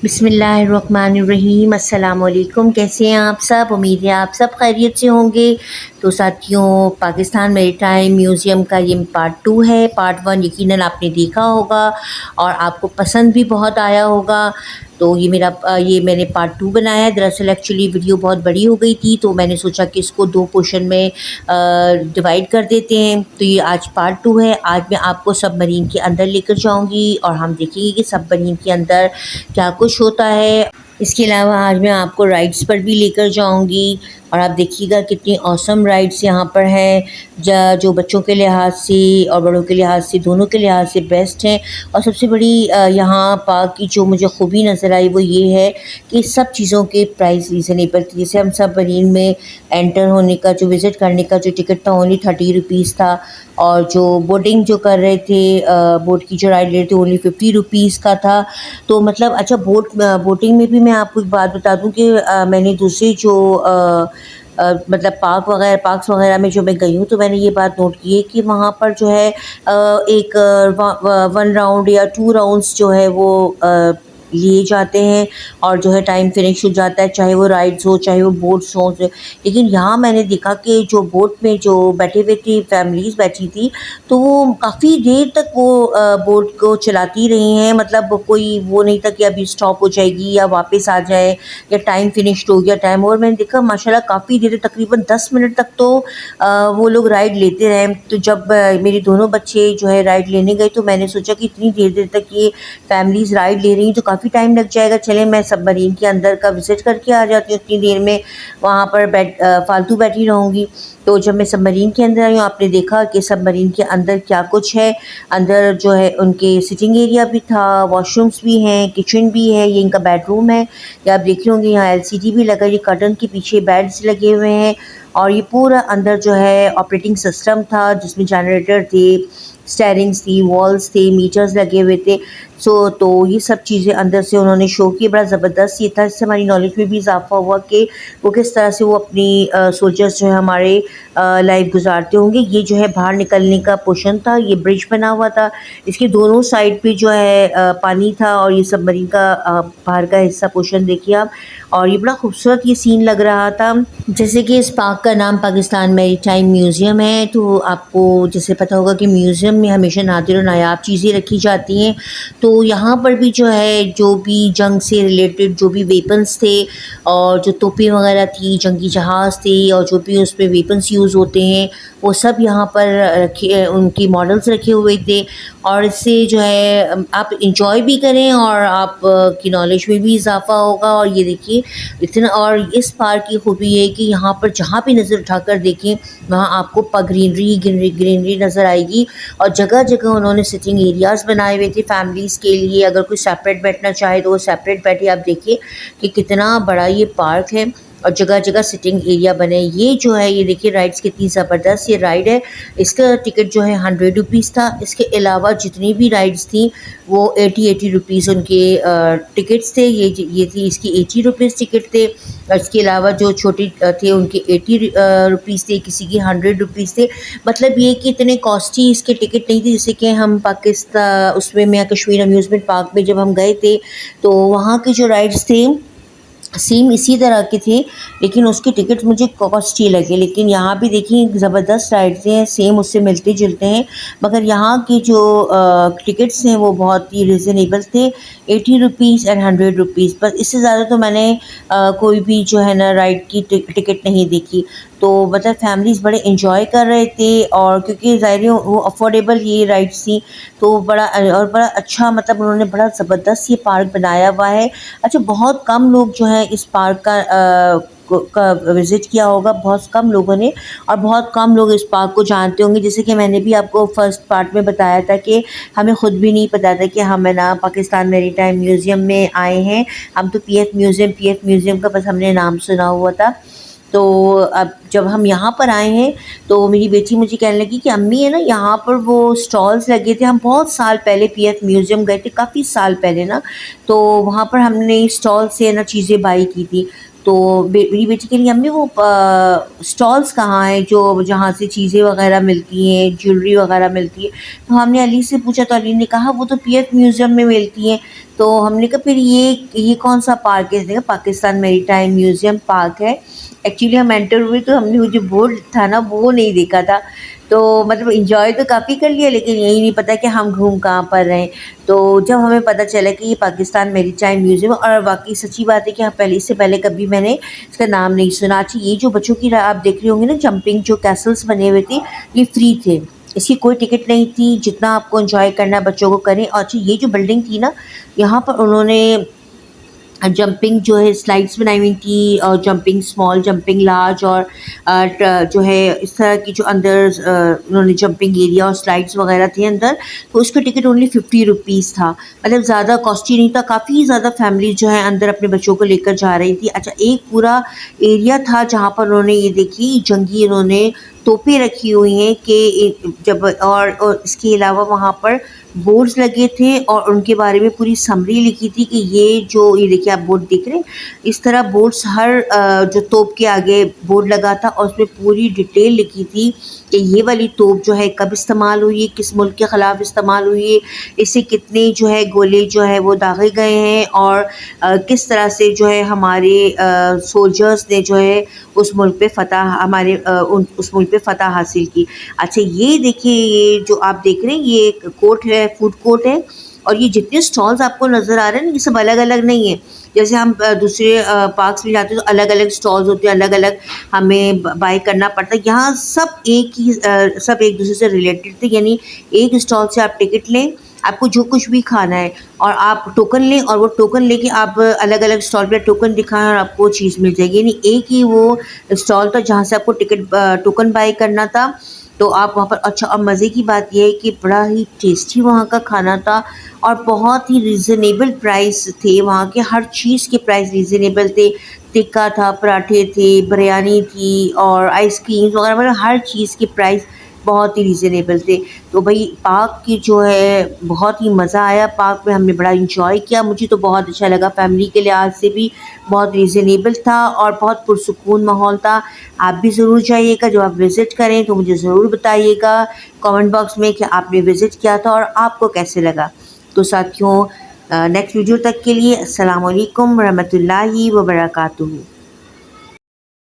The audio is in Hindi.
बिस्मिल्लाहिर्रहमानिर्रहीम। अस्सलाम वालेकुम। कैसे हैं आप सब? उम्मीद है आप सब खैरियत से होंगे। तो साथियों, पाकिस्तान मैरीटाइम म्यूज़ियम का ये पार्ट 2 है। पार्ट 1 यकीनन आपने देखा होगा और आपको पसंद भी बहुत आया होगा। तो ये मैंने पार्ट 2 बनाया है। दरअसल एक्चुअली वीडियो बहुत बड़ी हो गई थी, तो मैंने सोचा कि इसको 2 पोर्शन में डिवाइड कर देते हैं। तो ये आज पार्ट 2 है। आज मैं आपको सबमरीन के अंदर लेकर जाऊंगी और हम देखेंगे कि सबमरीन के अंदर क्या कुछ होता है। इसके अलावा आज मैं आपको राइड्स पर भी लेकर जाऊंगी और आप देखिएगा कितनी औसम राइड्स यहाँ पर हैं, जो बच्चों के लिहाज से और बड़ों के लिहाज से, दोनों के लिहाज से बेस्ट हैं। और सबसे बड़ी यहाँ पार्क की जो मुझे खूबी नज़र आई वो ये है कि सब चीज़ों के प्राइस रीज़नेबल थे। जैसे हम सब मरीन में एंटर होने का, जो विज़िट करने का जो टिकट था, ओनली 30 रुपीज़ था। और जो बोटिंग जो कर रहे थे, बोट की जो राइड ले रहे थे, ओनली 50 रुपीज़ का था। तो मतलब अच्छा, बोटिंग में भी मैं आपको एक बात बता दूं कि मैंने दूसरे जो मतलब पार्क्स वगैरह में जो मैं गई हूँ, तो मैंने ये बात नोट की है कि वहाँ पर जो है एक 1 राउंड या 2 राउंड्स जो है वो लिए जाते हैं और जो है टाइम फिनिश हो जाता है, चाहे वो राइड्स हो चाहे वो बोट्स हों। लेकिन यहाँ मैंने देखा कि जो बोट में जो बैठे हुए थी फैमिलीज़ बैठी थी, तो वो काफ़ी देर तक वो बोट को चलाती रही हैं। मतलब कोई वो नहीं था कि अभी स्टॉप हो जाएगी या वापस आ जाए या टाइम फिनिश्ड हो गया टाइम। और मैंने देखा माशाल्लाह काफ़ी देर, तकरीबन 10 मिनट तक तो वो लोग राइड लेते रहे। तो जब मेरे दोनों बच्चे जो है राइड लेने गए, तो मैंने सोचा कि इतनी देर देर तक ये फैमिलीज़ राइड ले रही हैं तो काफ़ी टाइम लग जाएगा, चलें मैं सबमरीन के अंदर का विज़िट करके आ जाती हूँ। इतनी देर में वहाँ पर फालतू बैठी रहूँगी। तो जब मैं सबमरीन के अंदर आई हूँ, आपने देखा कि सबमरीन के अंदर क्या कुछ है। अंदर जो है उनके सिटिंग एरिया भी था, वॉशरूम्स भी हैं, किचन भी है, ये इनका बेडरूम है। या आप देख रहे होंगे यहाँ एलसीडी भी लगा है, ये कर्टन के पीछे बेड्स लगे हुए हैं। और ये पूरा अंदर जो है ऑपरेटिंग सिस्टम था, जिसमें जनरेटर थे, स्टेयरिंग्स थी, वॉल्स थे, मीटर्स लगे हुए थे। तो ये सब चीज़ें अंदर से उन्होंने शो की, बड़ा ज़बरदस्त ये था। इससे हमारी नॉलेज में भी इजाफा हुआ कि वो किस तरह से वो अपनी सोल्जर्स जो है हमारे लाइफ गुजारते होंगे। ये जो है बाहर निकलने का पोर्शन था, ये ब्रिज बना हुआ था, इसके दोनों साइड पे जो है पानी था और ये सबमरीन का बाहर का हिस्सा पोर्शन देखिए आप। और ये बड़ा खूबसूरत ये सीन लग रहा था। जैसे कि इस पार्क का नाम पाकिस्तान मैरीटाइम म्यूज़ियम है, तो आपको जैसे पता होगा कि म्यूज़ियम में हमेशा नादिर और नायाब चीज़ें रखी जाती हैं। तो यहाँ पर भी जो है, जो भी जंग से रिलेटेड जो भी वेपन्स थे और जो तोपें वगैरह थी, जंगी जहाज़ थे और जो भी उसमें वेपन्स यूज़ होते हैं, वो सब यहाँ पर रखे, उनकी मॉडल्स रखे हुए थे। और इससे जो है आप इंजॉय भी करें और आप की नॉलेज में भी इजाफा होगा। और ये देखिए इतना, और इस पार्क की खूबी है कि यहाँ पर जहाँ भी नज़र उठाकर देखें वहाँ आपको ग्रीनरी ग्रीनरी ग्रीनरी नज़र आएगी। और जगह जगह उन्होंने सिटिंग एरियाज़ बनाए हुए थे फैमिलीज़ के लिए। अगर कोई सेपरेट बैठना चाहे तो वो सेपरेट बैठे। आप देखिए कि कितना बड़ा ये पार्क है और जगह जगह सिटिंग एरिया बने। ये जो है, ये देखिए राइड्स कितनी ज़बरदस्त ये राइड है। इसका टिकट जो है 100 रुपीज़ था। इसके अलावा जितनी भी राइड्स थी वो 80 रुपीज़ उनके टिकट्स थे। ये थी इसकी 80 रुपीज़ टिकट थे। और इसके अलावा जो छोटे थे उनके 80 रुपीज़ थे, किसी की 100 रुपीज़ थे। मतलब ये कि इतने कॉस्टली इसके टिकट नहीं थे। जैसे कि हम पाकिस्तान उसमें मैं कश्मीर अम्यूज़मेंट पार्क में जब हम गए थे, तो वहाँ के जो राइड्स थे सेम इसी तरह के थे, लेकिन उसके टिकट मुझे कॉस्टली लगे। लेकिन यहाँ भी देखिए ज़बरदस्त राइड्स हैं, सेम उससे मिलते जुलते हैं, मगर यहाँ के जो टिकट्स हैं वो बहुत ही रिजनेबल थे, 80 रुपीज़ एंड 100 रुपीज़। बस इससे ज़्यादा तो मैंने कोई भी जो है ना राइड की टिकट नहीं देखी। तो मतलब फैमिलीज़ बड़े इंजॉय कर रहे थे, और क्योंकि ज़ाहिर है वो अफोर्डेबल ये राइड्स थी, तो बड़ा अच्छा, मतलब उन्होंने बड़ा ज़बरदस्त ये पार्क बनाया हुआ है। अच्छा, बहुत कम लोग जो है इस पार्क का विज़िट किया होगा, बहुत कम लोगों ने, और बहुत कम लोग इस पार्क को जानते होंगे। जैसे कि मैंने भी आपको फर्स्ट पार्ट में बताया था कि हमें ख़ुद भी नहीं पता था कि हम है ना पाकिस्तान मैरीटाइम म्यूज़ियम में आए हैं। हम तो पीएफ म्यूज़ियम का बस हमने नाम सुना हुआ था। तो अब जब हम यहाँ पर आए हैं, तो मेरी बेटी मुझे कहने लगी कि अम्मी है ना, यहाँ पर वो स्टॉल्स लगे थे, हम बहुत साल पहले पीएफ म्यूज़ियम गए थे, काफ़ी साल पहले ना, तो वहाँ पर हमने स्टॉल से ना चीज़ें बाई की थी। तो मेरी बेटी के लिए अम्मी वो स्टॉल्स कहाँ हैं जो जहाँ से चीज़ें वगैरह मिलती हैं, ज्वेलरी वगैरह मिलती है। तो हमने अली से पूछा तो अली ने कहा वो तो पीएफ म्यूज़ियम में मिलती हैं। तो हमने कहा फिर ये कौन-सा पार्क है? इसने कहा पाकिस्तान मैरीटाइम म्यूज़ियम पार्क है। एक्चुअली हम एंटर हुए तो हमने वो जो बोर्ड था ना वो नहीं देखा था। तो मतलब एन्जॉय तो काफ़ी कर लिया लेकिन यही नहीं पता कि हम घूम कहाँ पर रहे हैं। तो जब हमें पता चला कि ये पाकिस्तान मैरीटाइम म्यूज़ियम और वाक़ई सच्ची बात है कि हाँ, पहले इससे पहले कभी मैंने इसका नाम नहीं सुना। अच्छा ये जो बच्चों की आप देख रहे होंगे ना जंपिंग जो कैसल्स बने हुए थे, ये फ्री थे। इसकी कोई टिकट नहीं थी, जितना आपको एन्जॉय करना है बच्चों को करें। और अच्छा ये जो बिल्डिंग थी ना, यहाँ पर उन्होंने जंपिंग जो है स्लाइड्स बनाई हुई थी और जंपिंग स्मॉल, जंपिंग लार्ज और जो है इस तरह की जो अंदर उन्होंने जंपिंग एरिया और स्लाइड्स वगैरह थे अंदर, तो उसका टिकट ओनली 50 रुपीज़ था। मतलब ज़्यादा कॉस्टली नहीं था, काफ़ी ज़्यादा फैमिली जो है अंदर अपने बच्चों को लेकर जा रही थी। अच्छा एक पूरा एरिया था जहाँ पर उन्होंने ये देखिए जंगी उन्होंने तोपें रखी हुई हैं कि जब और इसके अलावा वहाँ पर बोर्ड्स लगे थे और उनके बारे में पूरी समरी लिखी थी कि ये देखिए आप बोर्ड देख रहे हैं, इस तरह बोर्ड्स हर जो तोप के आगे बोर्ड लगा था और उसमें पूरी डिटेल लिखी थी कि ये वाली तोप जो है कब इस्तेमाल हुई है, किस मुल्क के ख़िलाफ़ इस्तेमाल हुई है, इससे कितने जो है गोले जो है वो दागे गए हैं और किस तरह से जो है हमारे सोल्जर्स ने जो है उस मुल्क पे उस मुल्क पे फ़तह हासिल की। अच्छा ये देखिए ये जो आप देख रहे हैं ये एक कोर्ट है, फूड कोर्ट है और ये जितने स्टॉल्स आपको नज़र आ रहे हैं ना ये सब अलग-अलग नहीं है। जैसे हम दूसरे पार्क्स में जाते हैं तो अलग-अलग स्टॉल्स होते हैं, अलग-अलग हमें बाय करना पड़ता है। यहाँ सब एक दूसरे से रिलेटेड थे, यानी एक स्टॉल से आप टिकट लें, आपको जो कुछ भी खाना है और आप टोकन लें और वो टोकन लेके आप अलग-अलग स्टॉल पे टोकन दिखाएँ और आपको चीज़ मिल जाएगी। यानी एक ही वो स्टॉल था जहाँ से आपको टोकन बाय करना था। तो आप वहाँ पर अच्छा और मज़े की बात ये है कि बड़ा ही टेस्टी वहाँ का खाना था और बहुत ही रीज़नेबल प्राइस थे, वहाँ के हर चीज़ के प्राइस रीज़नेबल थे। टिक्का था, पराठे थे, बिरयानी थी और आइसक्रीम्स वगैरह मतलब हर चीज़ के प्राइस बहुत ही रीज़नेबल थे। तो भई पार्क की जो है बहुत ही मज़ा आया, पार्क में हमने बड़ा एन्जॉय किया, मुझे तो बहुत अच्छा लगा, फैमिली के लिहाज़ से भी बहुत रीज़नेबल था और बहुत पुरसुकून माहौल था। आप भी ज़रूर जाइएगा, जब आप विज़िट करें तो मुझे ज़रूर बताइएगा कमेंट बॉक्स में कि आपने विज़िट किया था और आपको कैसे लगा। तो साथियों नेक्स्ट वीडियो तक के लिए अस्सलाम वालेकुम रहमतुल्लाहि व बरकातुहू।